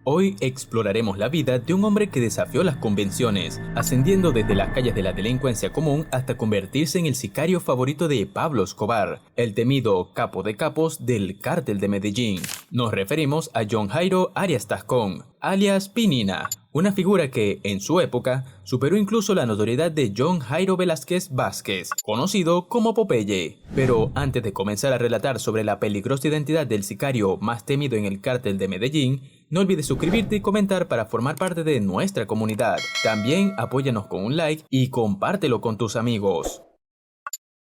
Hoy exploraremos la vida de un hombre que desafió las convenciones, ascendiendo desde las calles de la delincuencia común hasta convertirse en el sicario favorito de Pablo Escobar, el temido capo de capos del Cártel de Medellín. Nos referimos a John Jairo Arias Tascón, alias Pinina, una figura que, en su época, superó incluso la notoriedad de John Jairo Velázquez Vázquez, conocido como Popeye. Pero antes de comenzar a relatar sobre la peligrosa identidad del sicario más temido en el Cártel de Medellín, no olvides suscribirte y comentar para formar parte de nuestra comunidad. También apóyanos con un like y compártelo con tus amigos.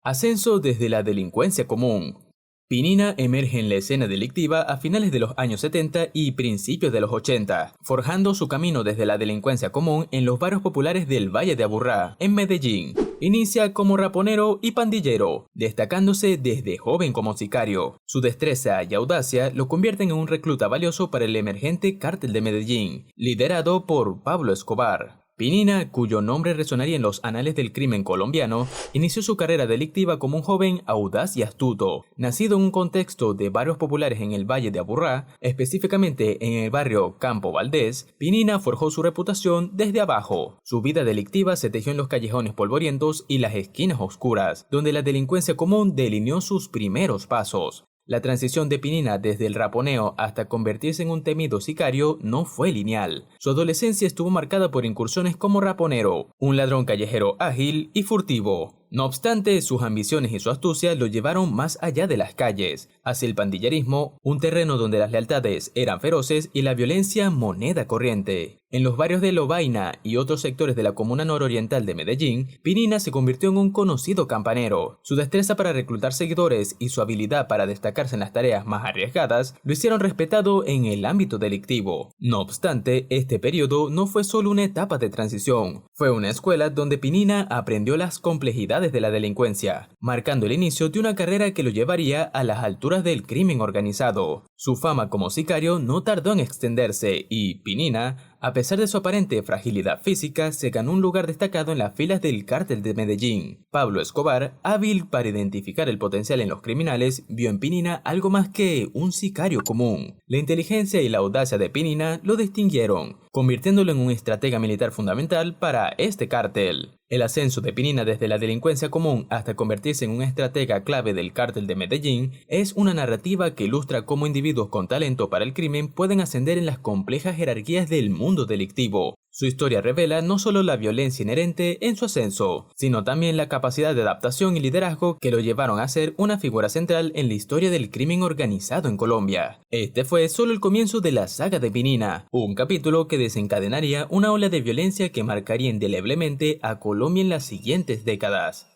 Ascenso desde la delincuencia común. Pinina emerge en la escena delictiva a finales de los años 70 y principios de los 80, forjando su camino desde la delincuencia común en los barrios populares del Valle de Aburrá, en Medellín. Inicia como raponero y pandillero, destacándose desde joven como sicario. Su destreza y audacia lo convierten en un recluta valioso para el emergente Cártel de Medellín, liderado por Pablo Escobar. Pinina, cuyo nombre resonaría en los anales del crimen colombiano, inició su carrera delictiva como un joven audaz y astuto. Nacido en un contexto de barrios populares en el Valle de Aburrá, específicamente en el barrio Campo Valdés, Pinina forjó su reputación desde abajo. Su vida delictiva se tejió en los callejones polvorientos y las esquinas oscuras, donde la delincuencia común delineó sus primeros pasos. La transición de Pinina desde el raponeo hasta convertirse en un temido sicario no fue lineal. Su adolescencia estuvo marcada por incursiones como raponero, un ladrón callejero ágil y furtivo. No obstante, sus ambiciones y su astucia lo llevaron más allá de las calles, hacia el pandillerismo, un terreno donde las lealtades eran feroces y la violencia moneda corriente. En los barrios de Lovaina y otros sectores de la comuna nororiental de Medellín, Pinina se convirtió en un conocido campanero. Su destreza para reclutar seguidores y su habilidad para destacarse en las tareas más arriesgadas lo hicieron respetado en el ámbito delictivo. No obstante, este periodo no fue solo una etapa de transición, fue una escuela donde Pinina aprendió las complejidades de la delincuencia, marcando el inicio de una carrera que lo llevaría a las alturas del crimen organizado. Su fama como sicario no tardó en extenderse y Pinina, a pesar de su aparente fragilidad física, se ganó un lugar destacado en las filas del Cártel de Medellín. Pablo Escobar, hábil para identificar el potencial en los criminales, vio en Pinina algo más que un sicario común. La inteligencia y la audacia de Pinina lo distinguieron, convirtiéndolo en un estratega militar fundamental para este cártel. El ascenso de Pinina desde la delincuencia común hasta convertirse en un estratega clave del Cártel de Medellín es una narrativa que ilustra cómo individuos con talento para el crimen pueden ascender en las complejas jerarquías del mundo delictivo. Su historia revela no solo la violencia inherente en su ascenso, sino también la capacidad de adaptación y liderazgo que lo llevaron a ser una figura central en la historia del crimen organizado en Colombia. Este fue solo el comienzo de la saga de Pinina, un capítulo que desencadenaría una ola de violencia que marcaría indeleblemente a Colombia en las siguientes décadas.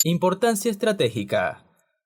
Importancia estratégica.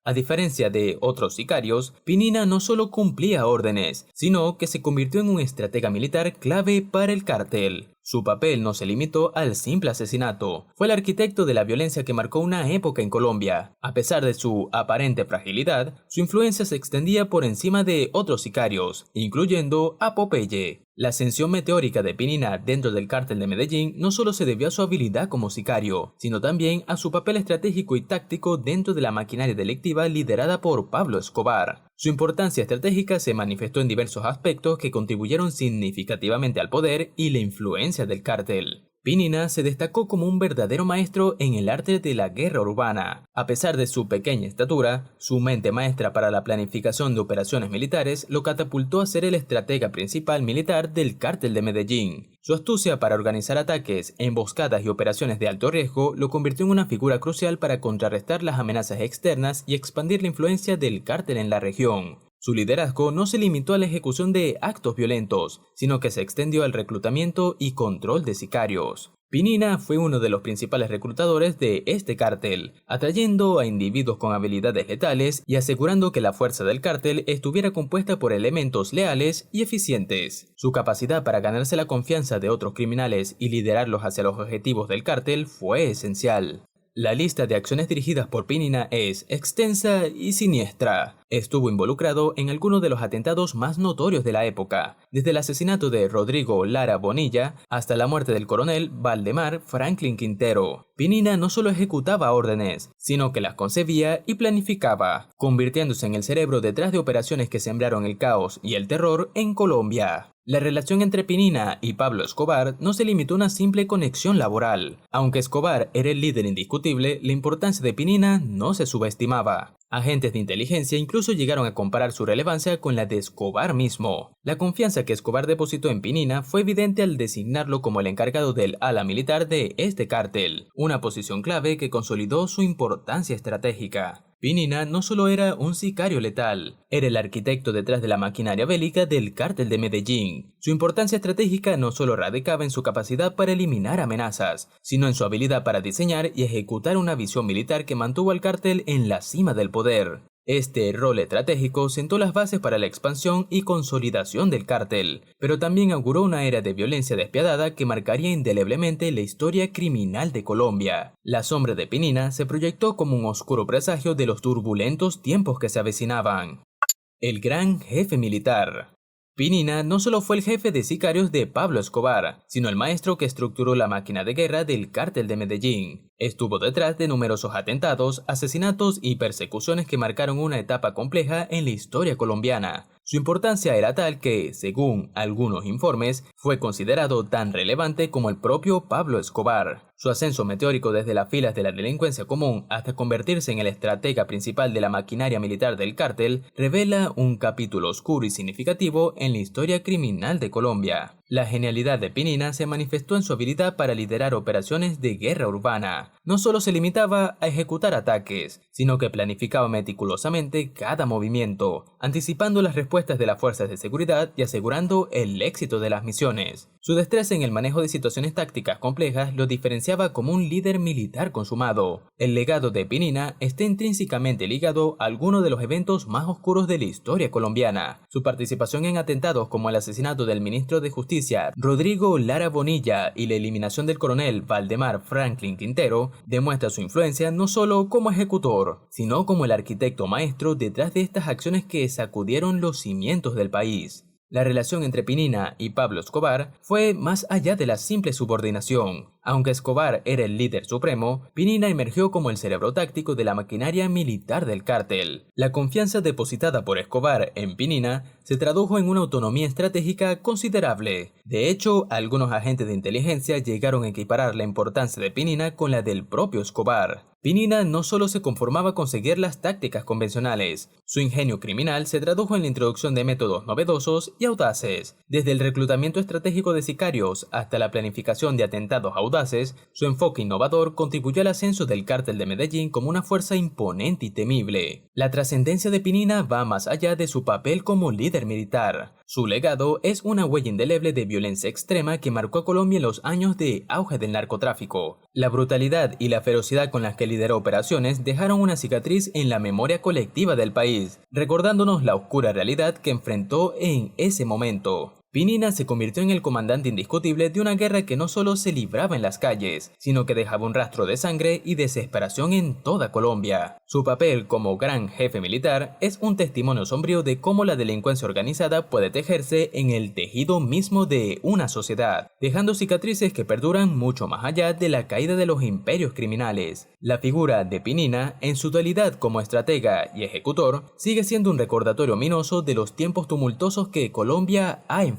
A diferencia de otros sicarios, Pinina no solo cumplía órdenes, sino que se convirtió en un estratega militar clave para el cártel. Su papel no se limitó al simple asesinato, fue el arquitecto de la violencia que marcó una época en Colombia. A pesar de su aparente fragilidad, su influencia se extendía por encima de otros sicarios, incluyendo a Popeye. La ascensión meteórica de Pinina dentro del Cártel de Medellín no solo se debió a su habilidad como sicario, sino también a su papel estratégico y táctico dentro de la maquinaria delictiva liderada por Pablo Escobar. Su importancia estratégica se manifestó en diversos aspectos que contribuyeron significativamente al poder y la influencia del cártel. Pinina se destacó como un verdadero maestro en el arte de la guerra urbana. A pesar de su pequeña estatura, su mente maestra para la planificación de operaciones militares lo catapultó a ser el estratega principal militar del Cártel de Medellín. Su astucia para organizar ataques, emboscadas y operaciones de alto riesgo lo convirtió en una figura crucial para contrarrestar las amenazas externas y expandir la influencia del cártel en la región. Su liderazgo no se limitó a la ejecución de actos violentos, sino que se extendió al reclutamiento y control de sicarios. Pinina fue uno de los principales reclutadores de este cártel, atrayendo a individuos con habilidades letales y asegurando que la fuerza del cártel estuviera compuesta por elementos leales y eficientes. Su capacidad para ganarse la confianza de otros criminales y liderarlos hacia los objetivos del cártel fue esencial. La lista de acciones dirigidas por Pinina es extensa y siniestra. Estuvo involucrado en algunos de los atentados más notorios de la época, desde el asesinato de Rodrigo Lara Bonilla hasta la muerte del coronel Valdemar Franklin Quintero. Pinina no solo ejecutaba órdenes, sino que las concebía y planificaba, convirtiéndose en el cerebro detrás de operaciones que sembraron el caos y el terror en Colombia. La relación entre Pinina y Pablo Escobar no se limitó a una simple conexión laboral. Aunque Escobar era el líder indiscutible, la importancia de Pinina no se subestimaba. Agentes de inteligencia incluso llegaron a comparar su relevancia con la de Escobar mismo. La confianza que Escobar depositó en Pinina fue evidente al designarlo como el encargado del ala militar de este cártel, una posición clave que consolidó su importancia estratégica. Pinina no solo era un sicario letal, era el arquitecto detrás de la maquinaria bélica del cártel de Medellín. Su importancia estratégica no solo radicaba en su capacidad para eliminar amenazas, sino en su habilidad para diseñar y ejecutar una visión militar que mantuvo al cártel en la cima del poder. Este rol estratégico sentó las bases para la expansión y consolidación del cártel, pero también auguró una era de violencia despiadada que marcaría indeleblemente la historia criminal de Colombia. La sombra de Pinina se proyectó como un oscuro presagio de los turbulentos tiempos que se avecinaban. El gran jefe militar. Pinina no solo fue el jefe de sicarios de Pablo Escobar, sino el maestro que estructuró la máquina de guerra del cártel de Medellín. Estuvo detrás de numerosos atentados, asesinatos y persecuciones que marcaron una etapa compleja en la historia colombiana. Su importancia era tal que, según algunos informes, fue considerado tan relevante como el propio Pablo Escobar. Su ascenso meteórico desde las filas de la delincuencia común hasta convertirse en el estratega principal de la maquinaria militar del cártel revela un capítulo oscuro y significativo en la historia criminal de Colombia. La genialidad de Pinina se manifestó en su habilidad para liderar operaciones de guerra urbana. No solo se limitaba a ejecutar ataques, sino que planificaba meticulosamente cada movimiento, anticipando las respuestas de las fuerzas de seguridad y asegurando el éxito de las misiones. Su destreza en el manejo de situaciones tácticas complejas lo diferenciaba como un líder militar consumado. El legado de Pinina está intrínsecamente ligado a algunos de los eventos más oscuros de la historia colombiana. Su participación en atentados como el asesinato del ministro de Justicia Rodrigo Lara Bonilla y la eliminación del coronel Valdemar Franklin Quintero demuestra su influencia no solo como ejecutor, sino como el arquitecto maestro detrás de estas acciones que sacudieron los cimientos del país. La relación entre Pinina y Pablo Escobar fue más allá de la simple subordinación. Aunque Escobar era el líder supremo, Pinina emergió como el cerebro táctico de la maquinaria militar del cártel. La confianza depositada por Escobar en Pinina se tradujo en una autonomía estratégica considerable. De hecho, algunos agentes de inteligencia llegaron a equiparar la importancia de Pinina con la del propio Escobar. Pinina no solo se conformaba con seguir las tácticas convencionales, su ingenio criminal se tradujo en la introducción de métodos novedosos y audaces. Desde el reclutamiento estratégico de sicarios hasta la planificación de atentados audaces, su enfoque innovador contribuyó al ascenso del cártel de Medellín como una fuerza imponente y temible. La trascendencia de Pinina va más allá de su papel como líder militar. Su legado es una huella indeleble de violencia extrema que marcó a Colombia en los años de auge del narcotráfico. La brutalidad y la ferocidad con las que lideró operaciones dejaron una cicatriz en la memoria colectiva del país, recordándonos la oscura realidad que enfrentó en ese momento. Pinina se convirtió en el comandante indiscutible de una guerra que no solo se libraba en las calles, sino que dejaba un rastro de sangre y desesperación en toda Colombia. Su papel como gran jefe militar es un testimonio sombrío de cómo la delincuencia organizada puede tejerse en el tejido mismo de una sociedad, dejando cicatrices que perduran mucho más allá de la caída de los imperios criminales. La figura de Pinina, en su dualidad como estratega y ejecutor, sigue siendo un recordatorio ominoso de los tiempos tumultuosos que Colombia ha enfrentado.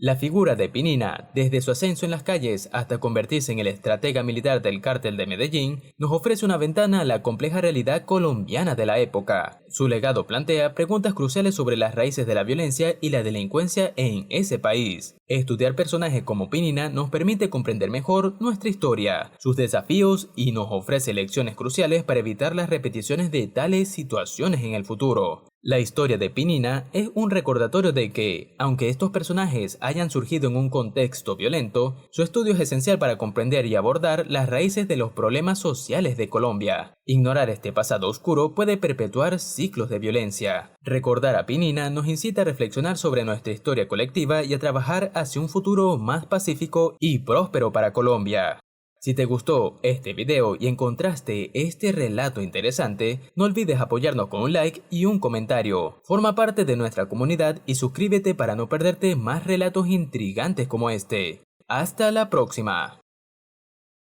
La figura de Pinina, desde su ascenso en las calles hasta convertirse en el estratega militar del cártel de Medellín, nos ofrece una ventana a la compleja realidad colombiana de la época. Su legado plantea preguntas cruciales sobre las raíces de la violencia y la delincuencia en ese país. Estudiar personajes como Pinina nos permite comprender mejor nuestra historia, sus desafíos y nos ofrece lecciones cruciales para evitar las repeticiones de tales situaciones en el futuro. La historia de Pinina es un recordatorio de que, aunque estos personajes hayan surgido en un contexto violento, su estudio es esencial para comprender y abordar las raíces de los problemas sociales de Colombia. Ignorar este pasado oscuro puede perpetuar ciclos de violencia. Recordar a Pinina nos incita a reflexionar sobre nuestra historia colectiva y a trabajar hacia un futuro más pacífico y próspero para Colombia. Si te gustó este video y encontraste este relato interesante, no olvides apoyarnos con un like y un comentario. Forma parte de nuestra comunidad y suscríbete para no perderte más relatos intrigantes como este. ¡Hasta la próxima!